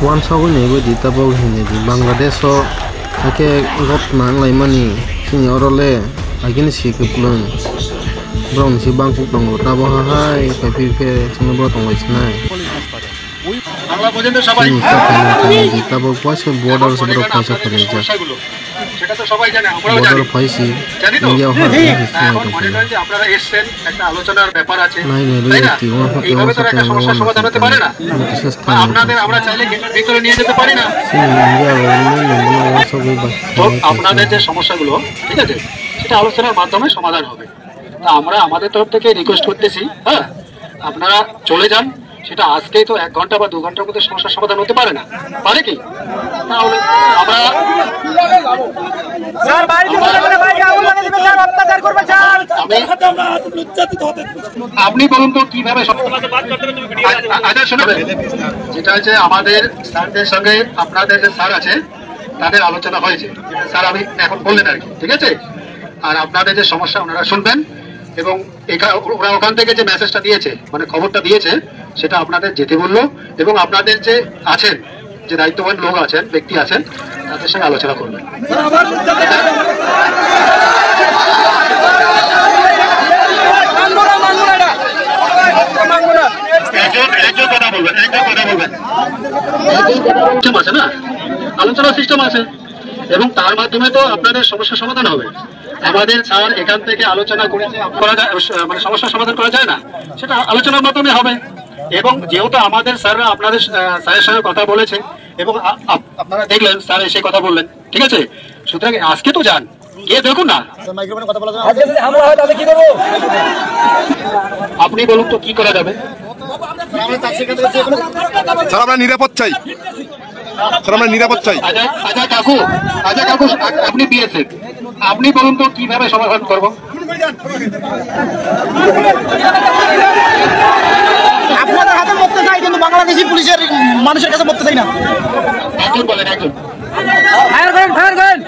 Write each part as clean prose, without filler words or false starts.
wan sawi nei bodi tabok hine di Bangladesh o ake got nang laimani sini orole agin si kuplun brown si bangkok tongo tabo hai papi ke sini bro tongo isnai Bangla পর্যন্ত সবাই di tabok was border se bro paisa kare ja সেটা তো সবাই জানে আমরাও জানি border paisi জানি তো India har এখন মনে করেন যে আপনারা এসেছেন একটা আলোচনার ব্যাপার আছে নাই নাই তাই না রইতি ওয়া এইভাবে তো একটা সমস্যার সমাধান হতে পারে না আপনাদের আমরা চাইলে ভিতরে নিয়ে যেতে পারি না তো আপনাদের যে সমস্যাগুলো ঠিক আছে সেটা আলোচনার মাধ্যমে সমাধান হবে তা আমরা আমাদের তরফ থেকে রিকোয়েস্ট করতেছি হ্যাঁ আপনারা চলে যান সেটা আজকেই তো 1 ঘন্টা বা 2 ঘন্টার মধ্যে সমস্যার সমাধান হতে পারে না পারে কি তাহলে আমরা স্যার বাইরে বলে বাইরে আগুন লাগিয়ে দিবেন স্যার অত্যাচার করবে স্যার আপনি বলুন তো কিভাবে আচ্ছা শুনবেন যেটা হচ্ছে আমাদের স্যারদের সঙ্গে আপনাদের যে স্যার আছে তাদের আলোচনা হয়েছে স্যার আমি এখন বললেন আর কি ঠিক আছে আর আপনাদের যে সমস্যা ওনারা শুনবেন এবং ওরা ওখান থেকে যে মেসেজটা দিয়েছে মানে খবরটা দিয়েছে সেটা আপনাদের যেতে বললো এবং আপনাদের যে আছেন যে দায়িত্ববান লোক আছেন ব্যক্তি আছেন তাদের সঙ্গে আলোচনা করবেন আছে না আলোচনা সিস্টেম আছে এবং তার মাধ্যমে তো আপনাদের সমস্যার সমাধান হবে আমাদের স্যার এখান থেকে আলোচনা করেছে মানে সমস্যার সমাধান করা যায় না সেটা আলোচনার মাধ্যমে হবে এবং যেহেতু আমাদের স্যাররা আপনাদের স্যারের সঙ্গে কথা বলেছে এবং আপনারা দেখলেন স্যার এসে কথা বললেন ঠিক আছে সুতরাং আজকে তো যান গিয়ে দেখুন না আপনি বলুন তো কি করা যাবে স্যার আমরা নিরাপদ চাই স্যার আমরা নিরাপদ চাই আচ্ছা কাকু আপনি বিএসএফ আপনি বলুন তো কিভাবে সমাধান করবো আপনাদের হাতে মরতে চাই কিন্তু বাংলাদেশি পুলিশের মানুষের কাছে মরতে চাই না একজন বলেন একজন ফায়ার করেন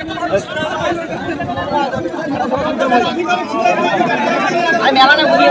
আমি মেলানে ঘুরি